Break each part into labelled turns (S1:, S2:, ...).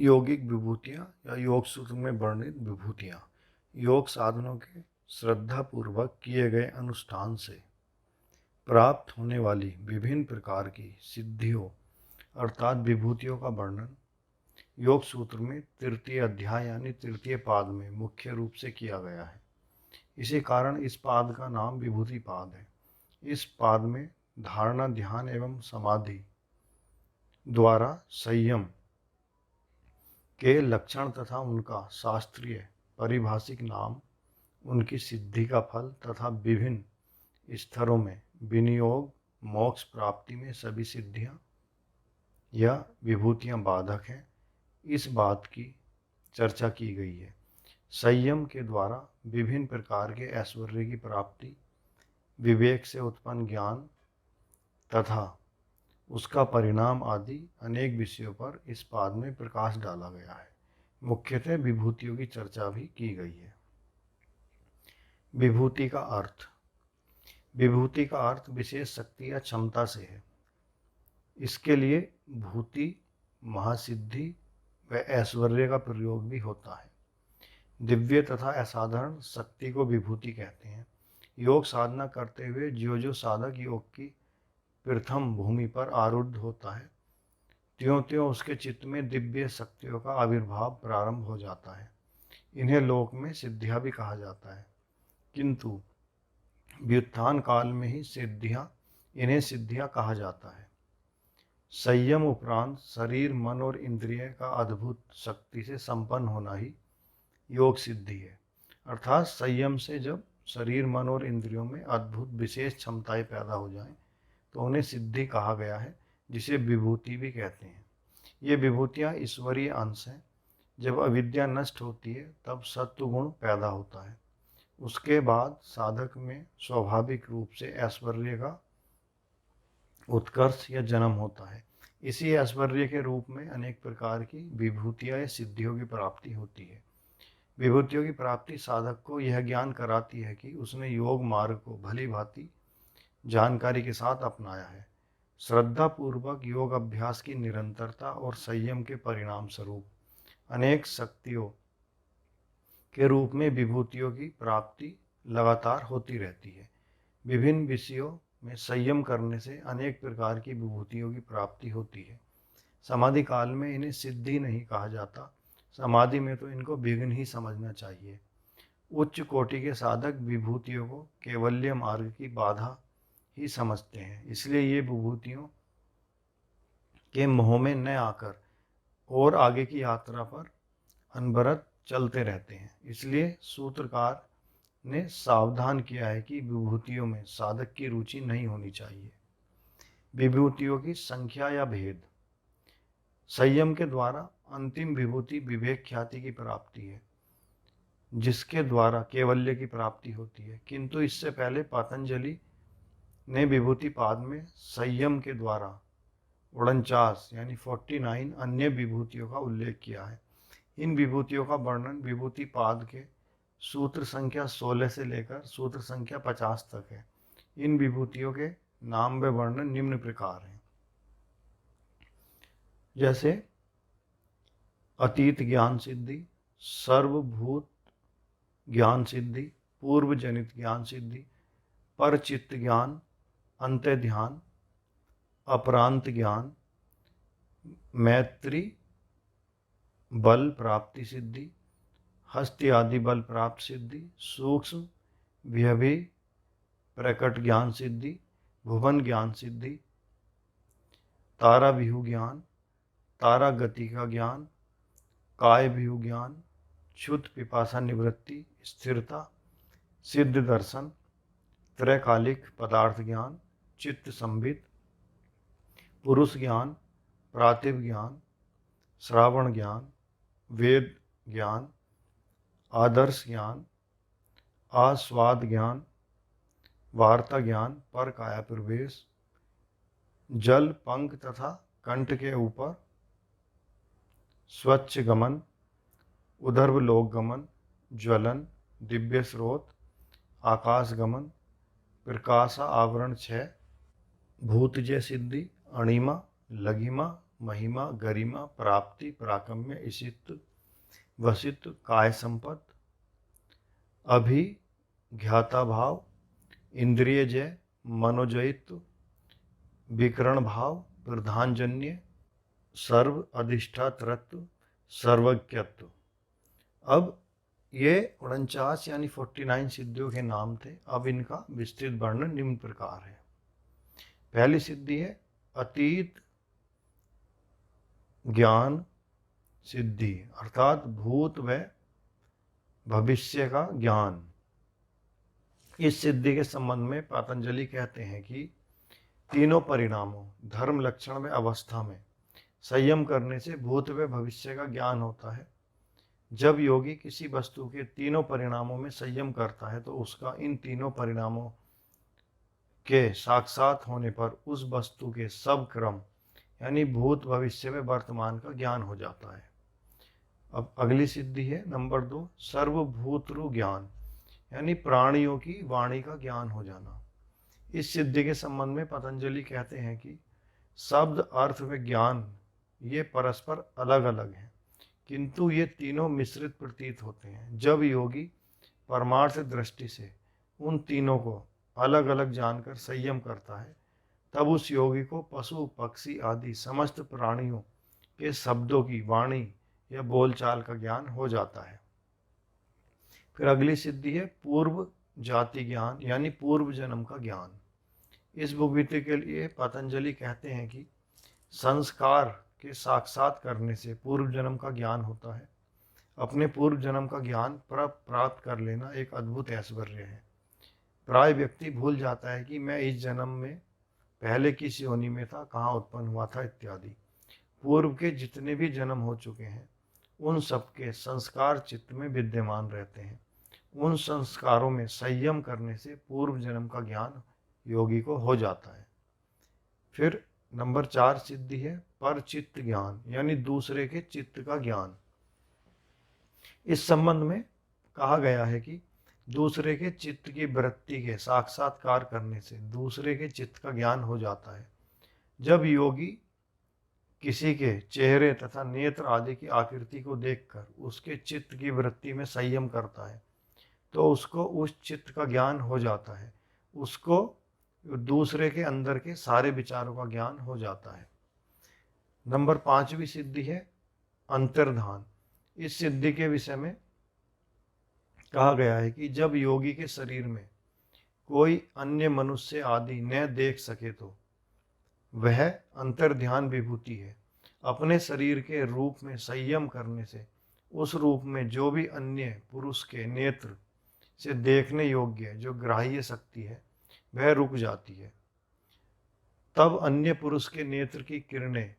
S1: यौगिक विभूतियाँ या योग सूत्र में वर्णित विभूतियाँ योग साधनों के श्रद्धापूर्वक किए गए अनुष्ठान से प्राप्त होने वाली विभिन्न प्रकार की सिद्धियों अर्थात विभूतियों का वर्णन योग सूत्र में तृतीय अध्याय यानी तृतीय पाद में मुख्य रूप से किया गया है। इसी कारण इस पाद का नाम विभूति पाद है। इस पाद में धारणा, ध्यान एवं समाधि द्वारा संयम के लक्षण तथा उनका शास्त्रीय पारिभाषिक नाम, उनकी सिद्धि का फल तथा विभिन्न स्तरों में विनियोग, मोक्ष प्राप्ति में सभी सिद्धियां या विभूतियां बाधक हैं, इस बात की चर्चा की गई है। संयम के द्वारा विभिन्न प्रकार के ऐश्वर्य की प्राप्ति, विवेक से उत्पन्न ज्ञान तथा उसका परिणाम आदि अनेक विषयों पर इस पाद में प्रकाश डाला गया है। मुख्यतः विभूतियों की चर्चा भी की गई है। विभूति का अर्थ। विभूति का अर्थ विशेष शक्ति या क्षमता से है। इसके लिए भूति, महासिद्धि व ऐश्वर्य का प्रयोग भी होता है। दिव्य तथा असाधारण शक्ति को विभूति कहते हैं। योग साधना करते हुए जो साधक योग की प्रथम भूमि पर आरूढ़ होता है, त्यों त्यों उसके चित्त में दिव्य शक्तियों का आविर्भाव प्रारंभ हो जाता है। इन्हें लोक में सिद्धियां भी कहा जाता है, किंतु व्युत्थान काल में ही इन्हें सिद्धियां कहा जाता है। संयम उपरांत शरीर, मन और इंद्रिय का अद्भुत शक्ति से संपन्न होना ही योग सिद्धि है। अर्थात संयम से जब शरीर, मन और इंद्रियों में अद्भुत विशेष क्षमताएं पैदा हो जाएं, तो उन्हें सिद्धि कहा गया है, जिसे विभूति भी कहते हैं। ये विभूतियाँ ईश्वरीय अंश हैं। जब अविद्या नष्ट होती है तब सत्व गुण पैदा होता है। उसके बाद साधक में स्वाभाविक रूप से ऐश्वर्य का उत्कर्ष या जन्म होता है। इसी ऐश्वर्य के रूप में अनेक प्रकार की विभूतियाँ या सिद्धियों की प्राप्ति होती है। विभूतियों की प्राप्ति साधक को यह ज्ञान कराती है कि उसने योग मार्ग को भली भांति जानकारी के साथ अपनाया है। श्रद्धा पूर्वक योग अभ्यास की निरंतरता और संयम के परिणाम स्वरूप अनेक शक्तियों के रूप में विभूतियों की प्राप्ति लगातार होती रहती है। विभिन्न विषयों में संयम करने से अनेक प्रकार की विभूतियों की प्राप्ति होती है। समाधि काल में इन्हें सिद्धि नहीं कहा जाता। समाधि में तो इनको विघ्न ही समझना चाहिए। उच्च कोटि के साधक विभूतियों को कैवल्य मार्ग की बाधा ही समझते हैं। इसलिए ये विभूतियों के मोह में न आकर और आगे की यात्रा पर अनवरत चलते रहते हैं। इसलिए सूत्रकार ने सावधान किया है कि विभूतियों में साधक की रुचि नहीं होनी चाहिए। विभूतियों की संख्या या भेद। संयम के द्वारा अंतिम विभूति विवेक ख्याति की प्राप्ति है, जिसके द्वारा कैवल्य की प्राप्ति होती है। किंतु इससे पहले पतंजलि ने विभूति पाद में संयम के द्वारा 49 यानी 49 अन्य विभूतियों का उल्लेख किया है। इन विभूतियों का वर्णन विभूति पाद के सूत्र संख्या 16 से लेकर सूत्र संख्या 50 तक है। इन विभूतियों के नाम व वर्णन निम्न प्रकार हैं, जैसे अतीत ज्ञान सिद्धि, सर्वभूत ज्ञान सिद्धि, पूर्व जनित ज्ञान सिद्धि, परचित्त ज्ञान, अंत्य ध्यान, अपरांत ज्ञान, मैत्री बल प्राप्ति सिद्धि, हस्ति आदि बल प्राप्त सिद्धि, सूक्ष्म व्यभि प्रकट ज्ञान सिद्धि, भुवन ज्ञान सिद्धि, तारा विहु ज्ञान, तारा गति का ज्ञान, काय विहु ज्ञान, क्षुत पिपासा निवृत्ति, स्थिरता, सिद्ध दर्शन, त्रैकालिक पदार्थ ज्ञान, चित्त संबित, पुरुष ज्ञान, प्रातिभ ज्ञान, श्रावण ज्ञान, वेद ज्ञान, आदर्श ज्ञान, आस्वाद ज्ञान, वार्ता ज्ञान, पर काया प्रवेश, जल पंख तथा कंठ के ऊपर स्वच्छ गमन, उदर्वलोक गमन, ज्वलन, दिव्य स्रोत, आकाश गमन, प्रकाश आवरण क्षय, भूतजय सिद्धि, अणिमा, लघिमा, महिमा, गरिमा, प्राप्ति, प्राकम्य, ईशित्व, वसित्व, काय संपत, अभिज्ञाता भाव, इंद्रिय जय, मनोजयित्व, विकरण भाव, प्रधानजन्य, सर्व अधिष्ठातृत्व, सर्वज्ञत्व। अब ये 49 यानी 49 सिद्धियों के नाम थे। अब इनका विस्तृत वर्णन निम्न प्रकार है। पहली सिद्धि है अतीत ज्ञान सिद्धि, अर्थात भूत व भविष्य का ज्ञान। इस सिद्धि के संबंध में पतंजलि कहते हैं कि तीनों परिणामों, धर्म, लक्षण व अवस्था में संयम करने से भूत व भविष्य का ज्ञान होता है। जब योगी किसी वस्तु के तीनों परिणामों में संयम करता है तो उसका इन तीनों परिणामों के साक्षात होने पर उस वस्तु के सब क्रम यानी भूत, भविष्य व वर्तमान का ज्ञान हो जाता है। अब अगली सिद्धि है नंबर 2, सर्वभूतरु ज्ञान यानी प्राणियों की वाणी का ज्ञान हो जाना। इस सिद्धि के संबंध में पतंजलि कहते हैं कि शब्द, अर्थ व ज्ञान ये परस्पर अलग अलग हैं, किंतु ये तीनों मिश्रित प्रतीत होते हैं। जब योगी परमार्थ दृष्टि से उन तीनों को अलग अलग जानकर संयम करता है तब उस योगी को पशु, पक्षी आदि समस्त प्राणियों के शब्दों की वाणी या बोलचाल का ज्ञान हो जाता है। फिर अगली सिद्धि है पूर्व जाति ज्ञान यानी पूर्व जन्म का ज्ञान। इस भूमिति के लिए पतंजलि कहते हैं कि संस्कार के साक्षात करने से पूर्व जन्म का ज्ञान होता है। अपने पूर्व जन्म का ज्ञान प्राप्त कर लेना एक अद्भुत ऐश्वर्य है। प्राय व्यक्ति भूल जाता है कि मैं इस जन्म में पहले किस योनि में था, कहाँ उत्पन्न हुआ था इत्यादि। पूर्व के जितने भी जन्म हो चुके हैं उन सबके संस्कार चित्त में विद्यमान रहते हैं। उन संस्कारों में संयम करने से पूर्व जन्म का ज्ञान योगी को हो जाता है। फिर नंबर 4 सिद्धि है पर चित्त ज्ञान यानी दूसरे के चित्त का ज्ञान। इस संबंध में कहा गया है कि दूसरे के चित्त की वृत्ति के साक्षात्कार करने से दूसरे के चित्त का ज्ञान हो जाता है। जब योगी किसी के चेहरे तथा नेत्र आदि की आकृति को देखकर उसके चित्त की वृत्ति में संयम करता है तो उसको उस चित्त का ज्ञान हो जाता है। उसको दूसरे के अंदर के सारे विचारों का ज्ञान हो जाता है। नंबर 5वीं सिद्धि है अंतर्धान। इस सिद्धि के विषय में कहा गया है कि जब योगी के शरीर में कोई अन्य मनुष्य आदि न देख सके तो वह अंतर्ध्यान विभूति है। अपने शरीर के रूप में संयम करने से उस रूप में जो भी अन्य पुरुष के नेत्र से देखने योग्य जो ग्राह्य शक्ति है वह रुक जाती है। तब अन्य पुरुष के नेत्र की किरणें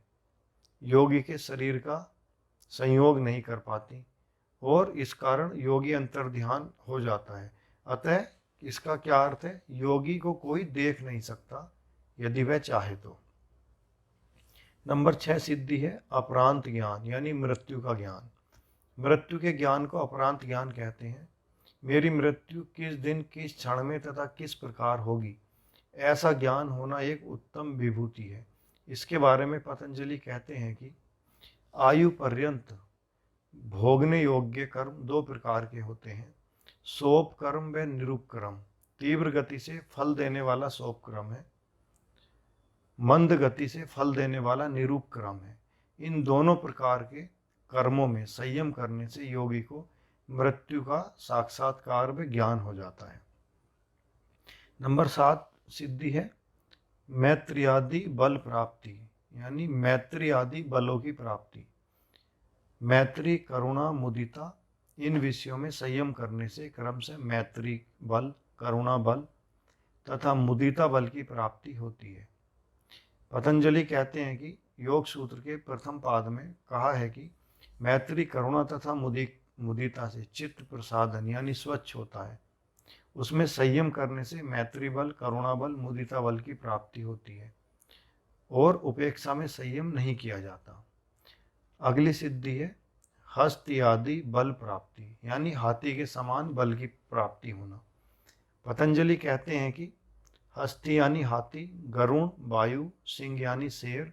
S1: योगी के शरीर का संयोग नहीं कर पाती और इस कारण योगी अंतर्ध्यान हो जाता है। अतः इसका क्या अर्थ है? योगी को कोई देख नहीं सकता यदि वह चाहे तो। नंबर 6 सिद्धि है अपरांत ज्ञान यानी मृत्यु का ज्ञान। मृत्यु के ज्ञान को अपरांत ज्ञान कहते हैं। मेरी मृत्यु किस दिन, किस क्षण में तथा किस प्रकार होगी, ऐसा ज्ञान होना एक उत्तम विभूति है। इसके बारे में पतंजलि कहते हैं कि आयु पर्यंत भोगने योग्य कर्म 2 प्रकार के होते हैं, सोप कर्म व निरूप कर्म। तीव्र गति से फल देने वाला सोप कर्म है, मंद गति से फल देने वाला निरूप कर्म है। इन दोनों प्रकार के कर्मों में संयम करने से योगी को मृत्यु का साक्षात्कार व ज्ञान हो जाता है। नंबर 7 सिद्धि है मैत्रियादि बल प्राप्ति यानी मैत्री आदि बलों की प्राप्ति। मैत्री, करुणा, मुदिता इन विषयों में संयम करने से क्रम से मैत्री बल, करुणा बल तथा मुदिता बल की प्राप्ति होती है। पतंजलि कहते हैं कि योग सूत्र के प्रथम पाद में कहा है कि मैत्री, करुणा तथा मुदिता से चित्त प्रसादन यानी स्वच्छ होता है। उसमें संयम करने से मैत्री बल, करुणा बल, मुदिता बल की प्राप्ति होती है और उपेक्षा में संयम नहीं किया जाता। अगली सिद्धि है हस्ति आदि बल प्राप्ति यानी हाथी के समान बल की प्राप्ति होना। पतंजलि कहते हैं कि हस्ति यानी हाथी, गरुण वायु, सिंह यानी शेर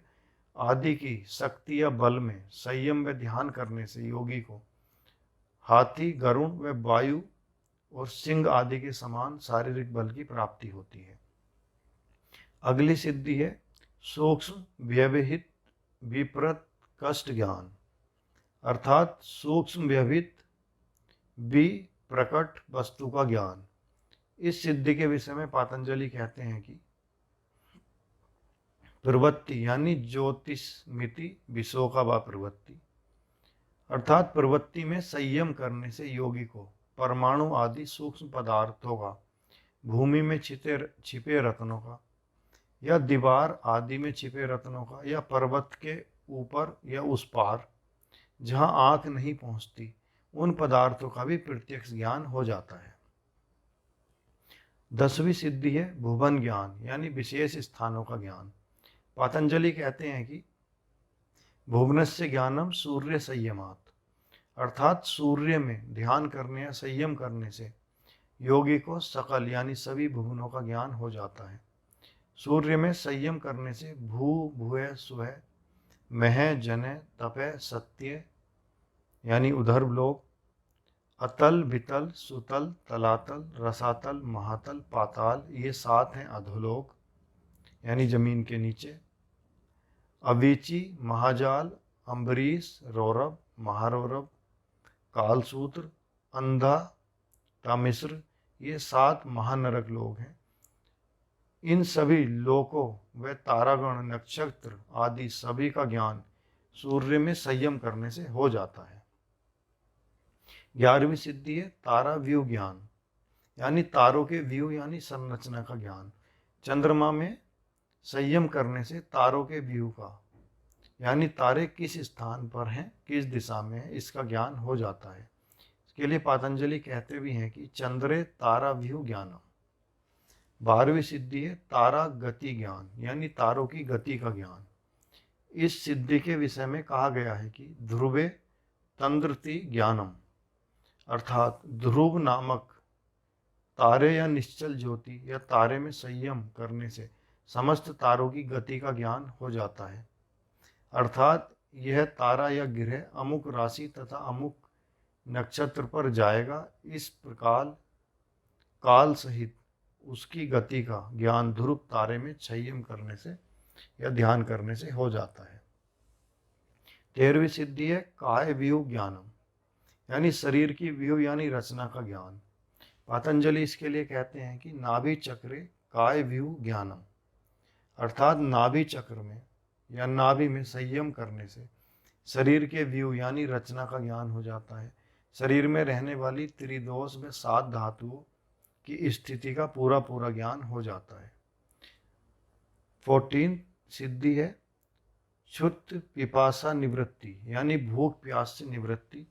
S1: आदि की शक्ति या बल में संयम व ध्यान करने से योगी को हाथी, गरुड़ व वायु और सिंह आदि के समान शारीरिक बल की प्राप्ति होती है। अगली सिद्धि है सूक्ष्म व्यवहित विप्रत कष्ट ज्ञान, अर्थात सूक्ष्म व्यवहित विप्रकट वस्तु का ज्ञान। इस सिद्धि के विषय में पातंजलि कहते हैं कि प्रवृत्ति यानी ज्योतिषमिति विशोका व प्रवृत्ति, अर्थात प्रवृत्ति में संयम करने से योगी को परमाणु आदि सूक्ष्म पदार्थों का, भूमि में छिपे रत्नों का या दीवार आदि में छिपे रत्नों का या पर्वत के ऊपर या उस पार जहाँ आंख नहीं पहुँचती उन पदार्थों का भी प्रत्यक्ष ज्ञान हो जाता है। 10वीं सिद्धि है भुवन ज्ञान यानी विशेष स्थानों का ज्ञान। पातंजलि कहते हैं कि भुवनस्य ज्ञानम सूर्य संयमात, अर्थात सूर्य में ध्यान करने या संयम करने से योगी को सकल यानी सभी भुवनों का ज्ञान हो जाता है। सूर्य में संयम करने से भू भुवः सुवः मह जन तपः सत्य यानी उधर लोक, अतल वितल सुतल तलातल रसातल महातल पाताल, ये 7 हैं अधोलोक यानी जमीन के नीचे, अवीची महाजाल अम्बरीश रौरव महारौरव कालसूत्र अंधा तामिश्र, ये 7 महानरक लोक हैं। इन सभी लोकों व तारागण नक्षत्र आदि सभी का ज्ञान सूर्य में संयम करने से हो जाता है। 11वीं सिद्धि है तारा व्यू ज्ञान यानी तारों के व्यू यानी संरचना का ज्ञान। चंद्रमा में संयम करने से तारों के व्यू का यानी तारे किस स्थान पर हैं, किस दिशा में है, इसका ज्ञान हो जाता है। इसके लिए पातंजलि कहते भी हैं कि चंद्रे तारा व्यू ज्ञानम। 12वीं सिद्धि है तारा गति ज्ञान यानी तारों की गति का ज्ञान। इस सिद्धि के विषय में कहा गया है कि ध्रुवे तंद्रति ज्ञानम, अर्थात ध्रुव नामक तारे या निश्चल ज्योति या तारे में संयम करने से समस्त तारों की गति का ज्ञान हो जाता है, अर्थात यह तारा या ग्रह अमुक राशि तथा अमुक नक्षत्र पर जाएगा, इस प्रकार काल सहित उसकी गति का ज्ञान ध्रुव तारे में संयम करने से या ध्यान करने से हो जाता है। 13वीं सिद्धि है काय व्यू ज्ञानम यानी शरीर की व्यू यानी रचना का ज्ञान। पातंजलि इसके लिए कहते हैं कि नाभि चक्रे काय व्यू ज्ञानम, अर्थात नाभि चक्र में या नाभि में संयम करने से शरीर के व्यू यानी रचना का ज्ञान हो जाता है। शरीर में रहने वाली त्रिदोष में 7 धातुओं की स्थिति का पूरा ज्ञान हो जाता है। 14 सिद्धि है क्षुत् पिपासा निवृत्ति यानी भूख प्यास से निवृत्ति।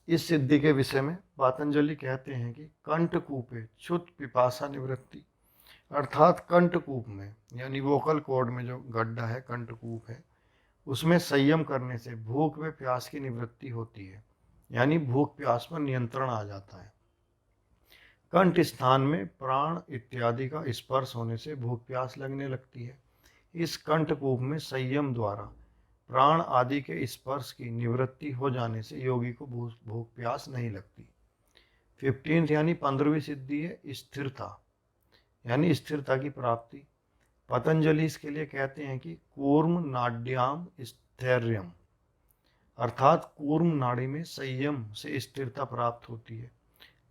S1: इस सिद्धि के विषय में पातंजलि कहते हैं कि कंठकूपे क्षुत् पिपासा निवृत्ति, अर्थात कंठकूप में यानी वोकल कॉर्ड में जो गड्ढा है कंठकूप है, उसमें संयम करने से भूख व प्यास की निवृत्ति होती है यानी भूख प्यास पर नियंत्रण आ जाता है। कंठ स्थान में प्राण इत्यादि का स्पर्श होने से भूख प्यास लगने लगती है। इस कंठकूप में संयम द्वारा प्राण आदि के स्पर्श की निवृत्ति हो जाने से योगी को भूख प्यास नहीं लगती। 15 यानी 15वीं सिद्धि है स्थिरता यानी स्थिरता की प्राप्ति। पतंजलि इसके लिए कहते हैं कि कूर्म नाड्याम स्थैर्यम, अर्थात कूर्म नाड़ी में संयम से स्थिरता प्राप्त होती है।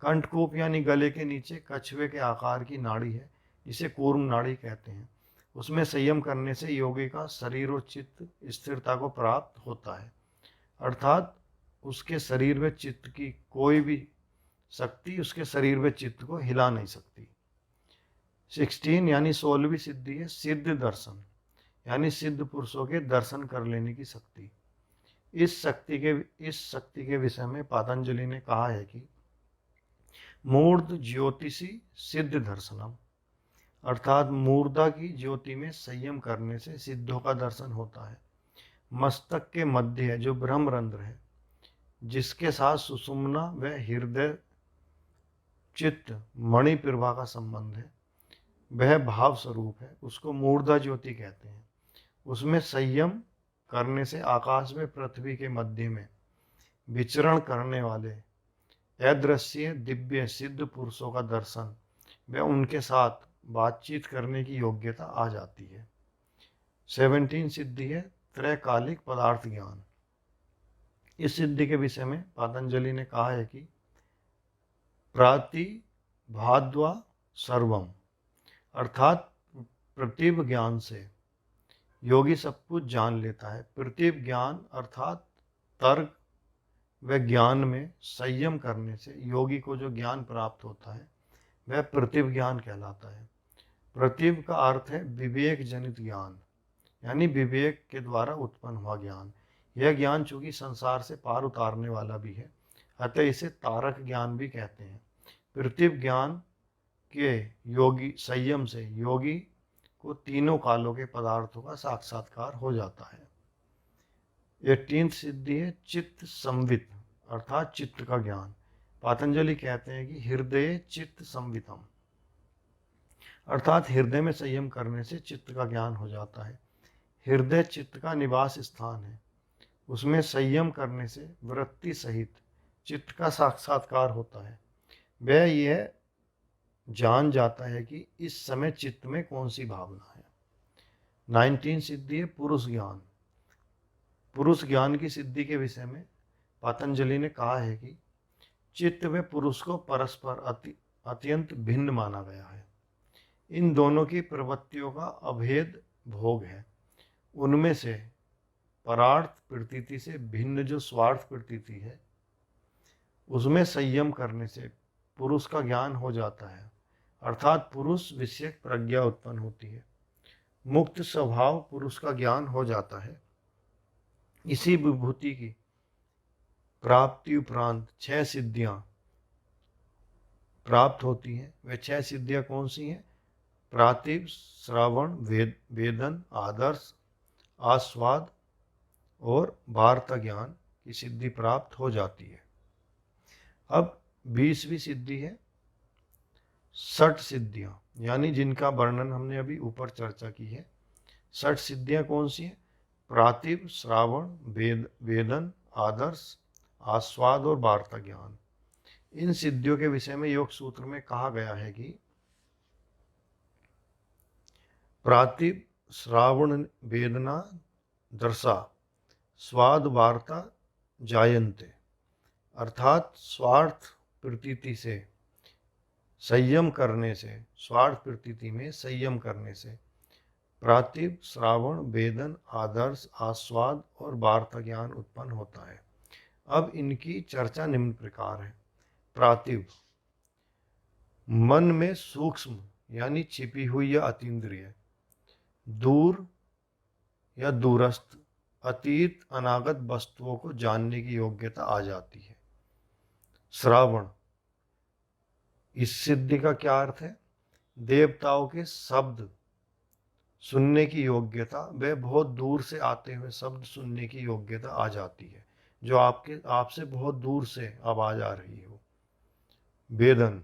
S1: कंठकूप यानी गले के नीचे कछुए के आकार की नाड़ी है, इसे कूर्म नाड़ी कहते हैं। उसमें संयम करने से योगी का शरीर और चित्त स्थिरता को प्राप्त होता है, अर्थात उसके शरीर व चित्त की कोई भी शक्ति उसके शरीर व चित्त को हिला नहीं सकती। 16 यानी 16वीं सिद्धि है सिद्ध दर्शन यानी सिद्ध पुरुषों के दर्शन कर लेने की शक्ति। इस शक्ति के विषय में पातंजलि ने कहा है कि मूर्ध ज्योतिषी सिद्ध दर्शनम, अर्थात मूर्धा की ज्योति में संयम करने से सिद्धों का दर्शन होता है। मस्तक के मध्य जो ब्रह्मरंध्र है, जिसके साथ सुषुम्ना व हृदय चित्त मणिप्रभा का संबंध है, वह भाव स्वरूप है, उसको मूर्धा ज्योति कहते हैं। उसमें संयम करने से आकाश में पृथ्वी के मध्य में विचरण करने वाले अदृश्य दिव्य सिद्ध पुरुषों का दर्शन व उनके साथ बातचीत करने की योग्यता आ जाती है। 17 सिद्धि है त्रैकालिक पदार्थ ज्ञान। इस सिद्धि के विषय में पतंजलि ने कहा है कि प्रतिभाद्वा सर्वम, अर्थात प्रतीव ज्ञान से योगी सब कुछ जान लेता है। प्रतीव ज्ञान अर्थात तर्क व ज्ञान में संयम करने से योगी को जो ज्ञान प्राप्त होता है वह प्रतीव ज्ञान कहलाता है। प्रतीव का अर्थ है विवेक जनित ज्ञान, यानी विवेक के द्वारा उत्पन्न हुआ ज्ञान। यह ज्ञान चूंकि संसार से पार उतारने वाला भी है, अतः इसे तारक ज्ञान भी कहते हैं। प्रतीव ज्ञान के योगी संयम से योगी को तीनों कालों के पदार्थों का साक्षात्कार हो जाता है। 18 सिद्धि है चित्त संवित, अर्थात चित्त का ज्ञान। पतंजलि कहते हैं कि हृदय चित्त संवितम, अर्थात हृदय में संयम करने से चित्त का ज्ञान हो जाता है। हृदय चित्त का निवास स्थान है, उसमें संयम करने से वृत्ति सहित चित्त का साक्षात्कार होता है। वह यह जान जाता है कि इस समय चित्त में कौन सी भावना है। 19 सिद्धि है पुरुष ज्ञान। पुरुष ज्ञान की सिद्धि के विषय में पतंजलि ने कहा है कि चित्त व पुरुष को परस्पर अत्यंत भिन्न माना गया है। इन दोनों की प्रवृत्तियों का अभेद भोग है। उनमें से परार्थ प्रतीति से भिन्न जो स्वार्थ प्रतीति है, उसमें संयम करने से पुरुष का ज्ञान हो जाता है, अर्थात पुरुष विषयक प्रज्ञा उत्पन्न होती है। मुक्त स्वभाव पुरुष का ज्ञान हो जाता है। इसी विभूति की प्राप्ति उपरांत 6 सिद्धियां प्राप्त होती हैं। वे 6 सिद्धियां कौन सी हैं? प्रातिभ, श्रवण, वेदन, आदर्श, आस्वाद और वार्ता ज्ञान की सिद्धि प्राप्त हो जाती है। अब 20वीं सिद्धि है 60 सिद्धियां, यानी जिनका वर्णन हमने अभी ऊपर चर्चा की है। 60 सिद्धियां कौन सी हैं? प्रातिभ, श्रावण, वेदन, आदर्श, आस्वाद और वार्ता ज्ञान। इन सिद्धियों के विषय में योग सूत्र में कहा गया है कि प्रातिभ, श्रावण, वेदना, दर्शा, स्वाद, वार्ता जायन्ते, अर्थात स्वार्थ प्रतीति से संयम करने से, स्वार्थ प्रतीति में संयम करने से प्रातिभ, श्रावण, वेदन, आदर्श, आस्वाद और वार्ता ज्ञान उत्पन्न होता है। अब इनकी चर्चा निम्न प्रकार है। प्रातिभ, मन में सूक्ष्म यानी छिपी हुई या अतीन्द्रिय, दूर या दूरस्थ, अतीत अनागत वस्तुओं को जानने की योग्यता आ जाती है। श्रावण, इस सिद्धि का क्या अर्थ है? देवताओं के शब्द सुनने की योग्यता, वे बहुत दूर से आते हुए शब्द सुनने की योग्यता आ जाती है, जो आपसे बहुत दूर से आवाज आ रही हो। वेदन,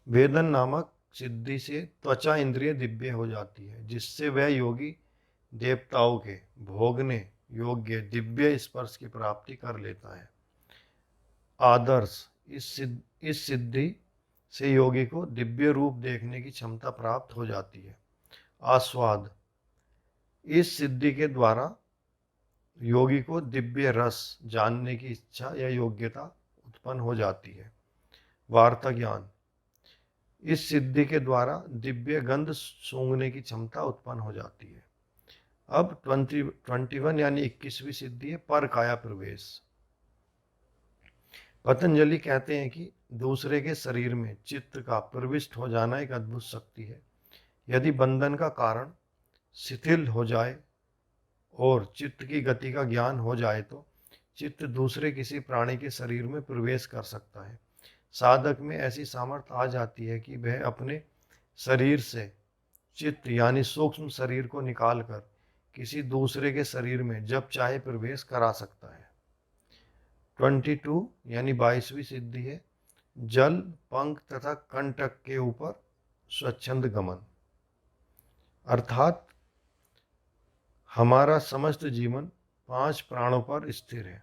S1: वेदन नामक सिद्धि से त्वचा इंद्रिय दिव्य हो जाती है, जिससे वह योगी देवताओं के भोगने योग्य दिव्य स्पर्श की प्राप्ति कर लेता है। आदर्श, इस सिद्धि से योगी को दिव्य रूप देखने की क्षमता प्राप्त हो जाती है। आस्वाद, इस सिद्धि के द्वारा योगी को दिव्य रस जानने की इच्छा या योग्यता उत्पन्न हो जाती है। वार्ता ज्ञान, इस सिद्धि के द्वारा दिव्य गंध सूंघने की क्षमता उत्पन्न हो जाती है। अब 21 यानी 21वीं सिद्धि है पर काया प्रवेश। पतंजलि कहते हैं कि दूसरे के शरीर में चित्त का प्रविष्ट हो जाना एक अद्भुत शक्ति है। यदि बंधन का कारण शिथिल हो जाए और चित्त की गति का ज्ञान हो जाए तो चित्त दूसरे किसी प्राणी के शरीर में प्रवेश कर सकता है। साधक में ऐसी सामर्थ्य आ जाती है कि वह अपने शरीर से चित्त यानी सूक्ष्म शरीर को निकालकर किसी दूसरे के शरीर में जब चाहे प्रवेश करा सकता है। 22 यानी 22वीं सिद्धि है जल, पंख तथा कंटक के ऊपर स्वच्छंद गमन, अर्थात हमारा समस्त जीवन 5 प्राणों पर स्थिर है।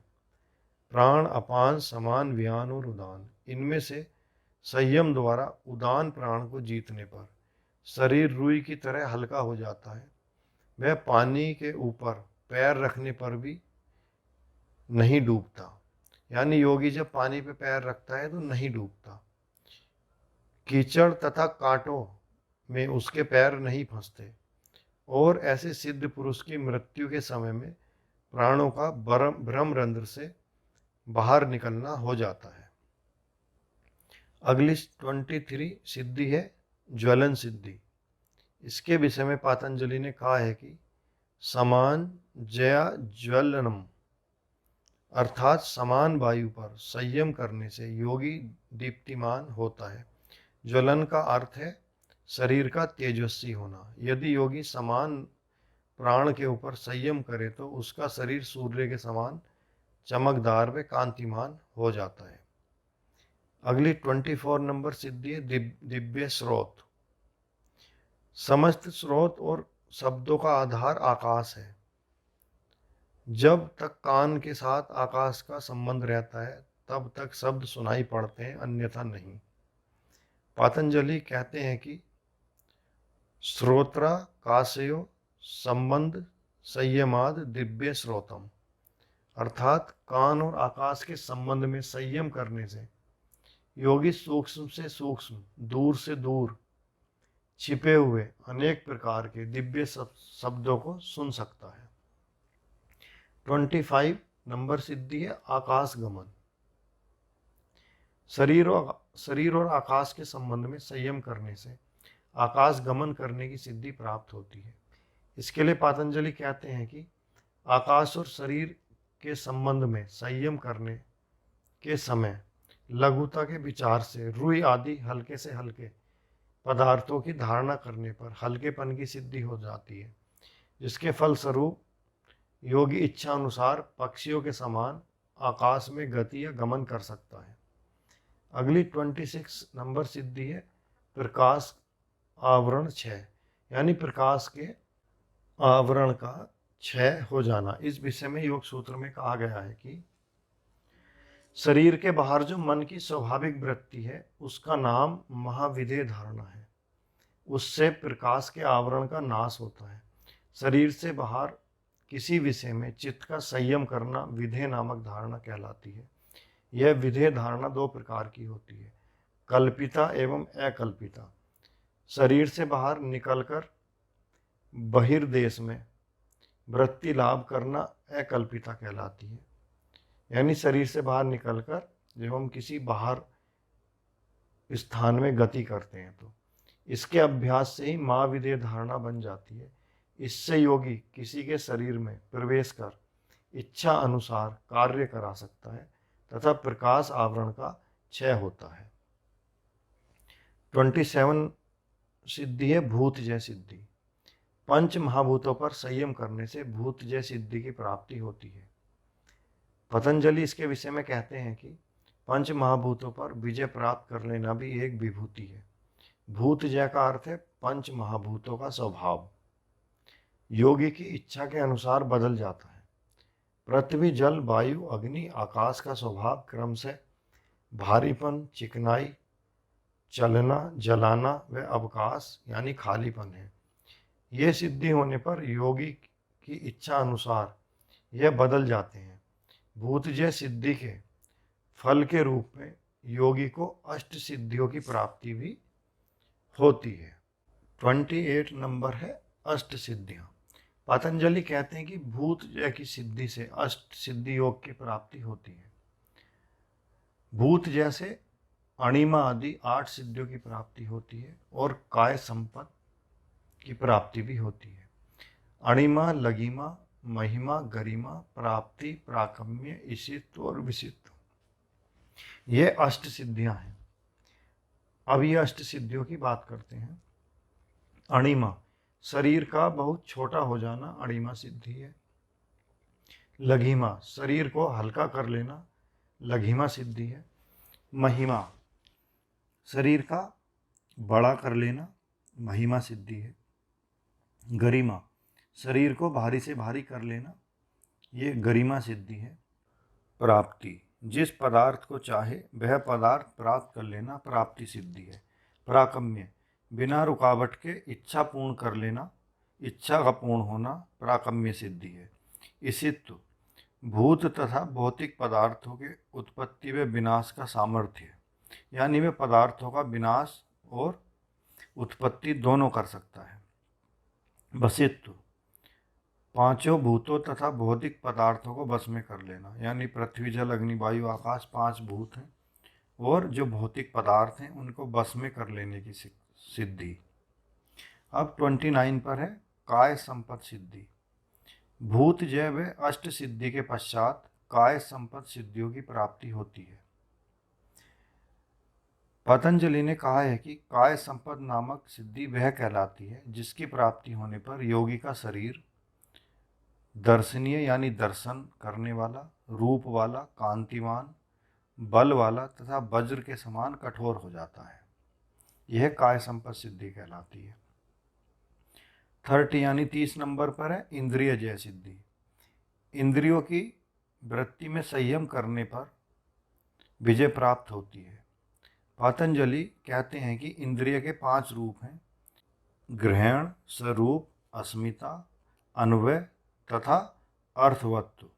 S1: प्राण, अपान, समान, व्यान और उदान। इनमें से संयम द्वारा उदान प्राण को जीतने पर शरीर रुई की तरह हल्का हो जाता है। वह पानी के ऊपर पैर रखने पर भी नहीं डूबता। यानी योगी जब पानी पे पैर रखता है तो नहीं डूबता। कीचड़ तथा कांटों में उसके पैर नहीं फंसते। और ऐसे सिद्ध पुरुष की मृत्यु के समय में प्राणों का ब्रह्मरंध्र से बाहर निकलना हो जाता है। अगली 23 सिद्धि है ज्वलन सिद्धि। इसके विषय में पातंजलि ने कहा है कि समान जया ज्वलनम, अर्थात समान वायु पर संयम करने से योगी दीप्तिमान होता है। ज्वलन का अर्थ है शरीर का तेजस्वी होना। यदि योगी समान प्राण के ऊपर संयम करे तो उसका शरीर सूर्य के समान चमकदार व कांतिमान हो जाता है। अगली 24 नंबर सिद्धि है दिव्य स्रोत। समस्त स्रोत और शब्दों का आधार आकाश है। जब तक कान के साथ आकाश का संबंध रहता है तब तक शब्द सुनाई पड़ते हैं, अन्यथा नहीं। पातंजलि कहते हैं कि श्रोत्रा काशयो संबंध संयमाद दिव्य श्रोतम, अर्थात कान और आकाश के संबंध में संयम करने से योगी सूक्ष्म से सूक्ष्म, दूर से दूर छिपे हुए अनेक प्रकार के दिव्य शब्दों को सुन सकता है। 25 नंबर सिद्धि है आकाश गमन। शरीर और आकाश के संबंध में संयम करने से आकाश गमन करने की सिद्धि प्राप्त होती है। इसके लिए पातंजलि कहते हैं कि आकाश और शरीर के संबंध में संयम करने के समय लघुता के विचार से रुई आदि हल्के से हल्के पदार्थों की धारणा करने पर हल्केपन की सिद्धि हो जाती है, जिसके फलस्वरूप योगी इच्छा अनुसार पक्षियों के समान आकाश में गति या गमन कर सकता है। अगली 26 नंबर सिद्धि है प्रकाश आवरण क्षय, यानी प्रकाश के आवरण का क्षय हो जाना। इस विषय में योग सूत्र में कहा गया है कि शरीर के बाहर जो मन की स्वाभाविक वृत्ति है उसका नाम महाविधेय धारणा है। उससे प्रकाश के आवरण का नाश होता है। शरीर से बाहर किसी विषय में चित्त का संयम करना विधेय नामक धारणा कहलाती है। यह विधेय धारणा 2 प्रकार की होती है, कल्पिता एवं अकल्पिता। शरीर से बाहर निकलकर बहिर्देश में वृत्ति लाभ करना अकल्पिता कहलाती है। यानी शरीर से बाहर निकलकर जब हम किसी बाहर स्थान में गति करते हैं तो इसके अभ्यास से ही महाविधेय धारणा बन जाती है। इससे योगी किसी के शरीर में प्रवेश कर इच्छा अनुसार कार्य करा सकता है तथा प्रकाश आवरण का क्षय होता है। 27 सिद्धि है भूत जय सिद्धि। पंच महाभूतों पर संयम करने से भूत जय सिद्धि की प्राप्ति होती है। पतंजलि इसके विषय में कहते हैं कि पंच महाभूतों पर विजय प्राप्त कर लेना भी एक विभूति है। भूत जय का अर्थ है पंच महाभूतों का स्वभाव योगी की इच्छा के अनुसार बदल जाता है। पृथ्वी, जल, वायु, अग्नि, आकाश का स्वभाव क्रम से भारीपन, चिकनाई, चलना, जलाना व अवकाश यानी खालीपन है। यह सिद्धि होने पर योगी की इच्छा अनुसार यह बदल जाते हैं। भूतजय सिद्धि के फल के रूप में योगी को अष्ट सिद्धियों की प्राप्ति भी होती है। 28 नंबर है अष्ट सिद्धियाँ। पतंजलि कहते हैं कि भूतजय की सिद्धि से अष्ट सिद्धि योग की प्राप्ति होती है। भूत जैसे अणिमा आदि 8 सिद्धियों की प्राप्ति होती है और काय संपत्ति की प्राप्ति भी होती है। अणिमा, लघिमा, महिमा, गरिमा, प्राप्ति, प्राकम्य, ईशित्व और विशित्व, ये अष्ट सिद्धियां हैं। अब ये अष्ट सिद्धियों की बात करते हैं। अणिमा, शरीर का बहुत छोटा हो जाना अणिमा सिद्धि है। लघिमा, शरीर को हल्का कर लेना लघिमा सिद्धि है। महिमा, शरीर का बड़ा कर लेना महिमा सिद्धि है। गरिमा, शरीर को भारी से भारी कर लेना, ये गरिमा सिद्धि है। प्राप्ति, जिस पदार्थ को चाहे वह पदार्थ प्राप्त कर लेना प्राप्ति सिद्धि है। प्राकम्य, बिना रुकावट के इच्छा पूर्ण कर लेना, इच्छा का पूर्ण होना प्राकम्य सिद्धि है। इसित्व, भूत तथा भौतिक पदार्थों के उत्पत्ति व विनाश का सामर्थ्य, यानी वे पदार्थों का विनाश और उत्पत्ति दोनों कर सकता है। वशित्व, पांचों भूतों तथा भौतिक पदार्थों को बस में कर लेना, यानी पृथ्वी जल अग्नि वायु आकाश 5 भूत हैं और जो भौतिक पदार्थ हैं उनको बस में कर लेने की सिद्धि। अब 29 पर है काय संपत सिद्धि। भूत जय व अष्ट सिद्धि के पश्चात काय संपत सिद्धियों की प्राप्ति होती है। पतंजलि ने कहा है कि काय संपद नामक सिद्धि वह कहलाती है जिसकी प्राप्ति होने पर योगी का शरीर दर्शनीय यानी दर्शन करने वाला, रूप वाला, कांतिवान, बल वाला तथा वज्र के समान कठोर हो जाता है। यह काय संपद सिद्धि कहलाती है। 30 यानी 30 नंबर पर है इंद्रिय जय सिद्धि। इंद्रियों की वृत्ति में संयम करने पर विजय प्राप्त होती है। पतंजलि कहते हैं कि इंद्रिय के 5 रूप हैं: ग्रहण, स्वरूप, अस्मिता, अन्वय तथा अर्थवत्व।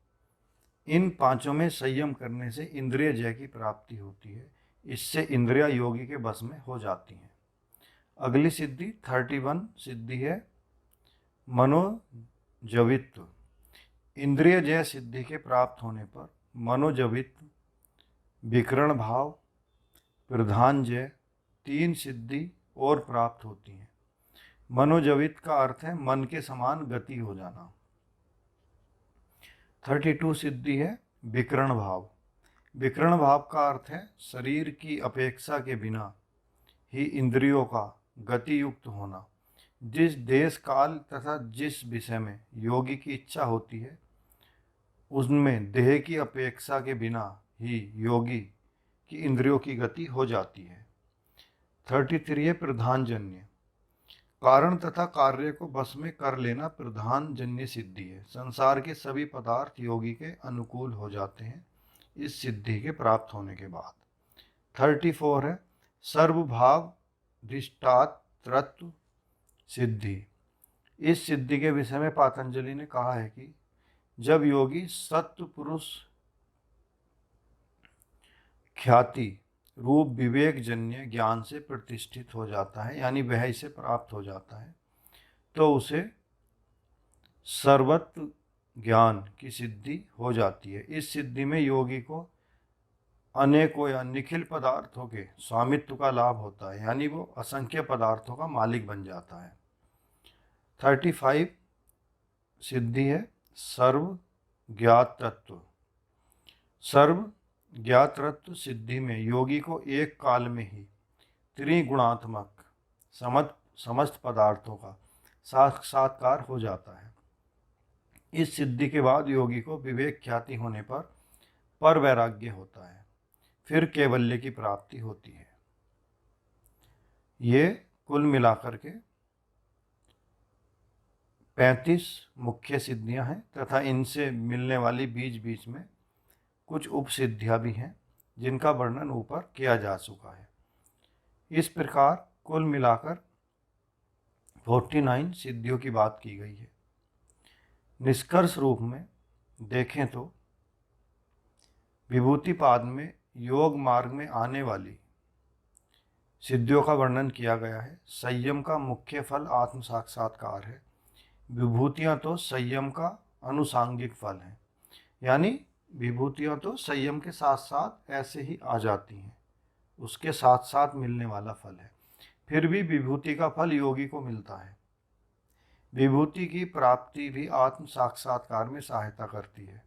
S1: इन पांचों में संयम करने से इंद्रिय जय की प्राप्ति होती है। इससे इंद्रिया योगी के बस में हो जाती हैं। अगली सिद्धि 31 सिद्धि है मनोजवित्व। इंद्रिय जय सिद्धि के प्राप्त होने पर मनोजवित्व, विकर्ण भाव, प्रधान जय 3 सिद्धि और प्राप्त होती हैं। मनोजवित का अर्थ है मन के समान गति हो जाना। 32 सिद्धि है विकर्ण भाव। विकर्ण भाव का अर्थ है शरीर की अपेक्षा के बिना ही इंद्रियों का गति युक्त होना। जिस देश काल तथा जिस विषय में योगी की इच्छा होती है उसमें देह की अपेक्षा के बिना ही योगी की इंद्रियों की गति हो जाती है। 33 है प्रधानजन्य। कारण तथा कार्य को बस में कर लेना प्रधानजन्य सिद्धि है। संसार के सभी पदार्थ योगी के अनुकूल हो जाते हैं इस सिद्धि के प्राप्त होने के बाद। 34 है सर्वभाव धिष्ठातृत्व सिद्धि। इस सिद्धि के विषय में पतंजलि ने कहा है कि जब योगी सत्व पुरुष ख्याति रूप विवेक जन्य ज्ञान से प्रतिष्ठित हो जाता है, यानी वह इसे प्राप्त हो जाता है, तो उसे सर्वत्व ज्ञान की सिद्धि हो जाती है। इस सिद्धि में योगी को अनेकों या निखिल पदार्थों के स्वामित्व का लाभ होता है, यानी वो असंख्य पदार्थों का मालिक बन जाता है। 35 सिद्धि है सर्व ज्ञात तत्व। सर्व ज्ञात तत्व सिद्धि में योगी को एक काल में ही त्रिगुणात्मक समस्त पदार्थों का साक्षात्कार हो जाता है। इस सिद्धि के बाद योगी को विवेक ख्याति होने पर वैराग्य होता है, फिर कैवल्य की प्राप्ति होती है। ये कुल मिलाकर के 35 मुख्य सिद्धियां हैं तथा इनसे मिलने वाली बीच बीच में कुछ उपसिद्धियां भी हैं जिनका वर्णन ऊपर किया जा चुका है। इस प्रकार कुल मिलाकर 49 सिद्धियों की बात की गई है। निष्कर्ष रूप में देखें तो विभूतिपाद में योग मार्ग में आने वाली सिद्धियों का वर्णन किया गया है। संयम का मुख्य फल आत्म साक्षात्कार है। विभूतियां तो संयम का अनुसांगिक फल है, यानी विभूतियां तो संयम के साथ साथ ऐसे ही आ जाती हैं, उसके साथ साथ मिलने वाला फल है। फिर भी विभूति का फल योगी को मिलता है। विभूति की प्राप्ति भी आत्म साक्षात्कार में सहायता करती है।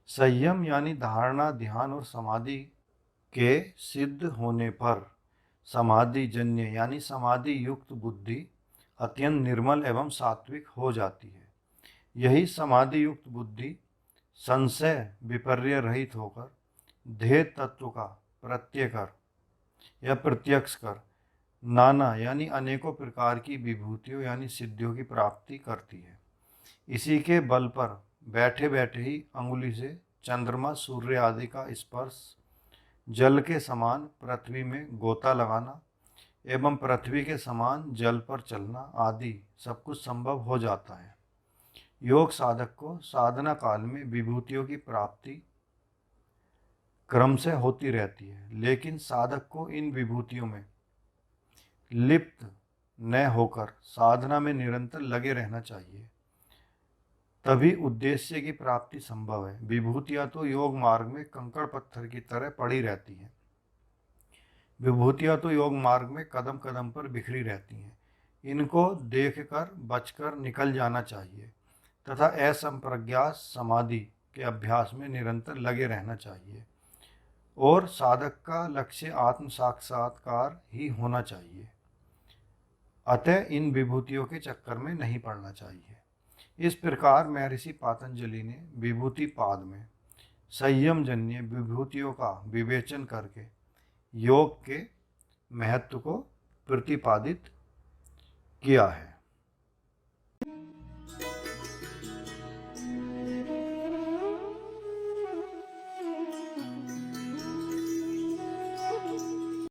S1: संयम यानी धारणा, ध्यान और समाधि के सिद्ध होने पर समाधि जन्य यानी समाधि युक्त बुद्धि अत्यंत निर्मल एवं सात्विक हो जाती है। यही समाधि युक्त बुद्धि संशय विपर्य रहित होकर ध्येय तत्व का प्रत्यय कर या प्रत्यक्ष कर नाना यानी अनेकों प्रकार की विभूतियों यानी सिद्धियों की प्राप्ति करती है। इसी के बल पर बैठे बैठे ही अंगुली से चंद्रमा सूर्य आदि का स्पर्श, जल के समान पृथ्वी में गोता लगाना एवं पृथ्वी के समान जल पर चलना आदि सब कुछ संभव हो जाता है। योग साधक को साधना काल में विभूतियों की प्राप्ति क्रम से होती रहती है, लेकिन साधक को इन विभूतियों में लिप्त न होकर साधना में निरंतर लगे रहना चाहिए, तभी उद्देश्य की प्राप्ति संभव है। विभूतियां तो योग मार्ग में कंकड़ पत्थर की तरह पड़ी रहती हैं। विभूतियां तो योग मार्ग में कदम कदम पर बिखरी रहती हैं। इनको देखकर बचकर निकल जाना चाहिए तथा असंप्रज्ञात समाधि के अभ्यास में निरंतर लगे रहना चाहिए और साधक का लक्ष्य आत्म साक्षात्कार ही होना चाहिए। अतः इन विभूतियों के चक्कर में नहीं पड़ना चाहिए। इस प्रकार महर्षि पातंजलि ने विभूति पाद में संयम जन्य विभूतियों का विवेचन करके योग के महत्व को प्रतिपादित किया है।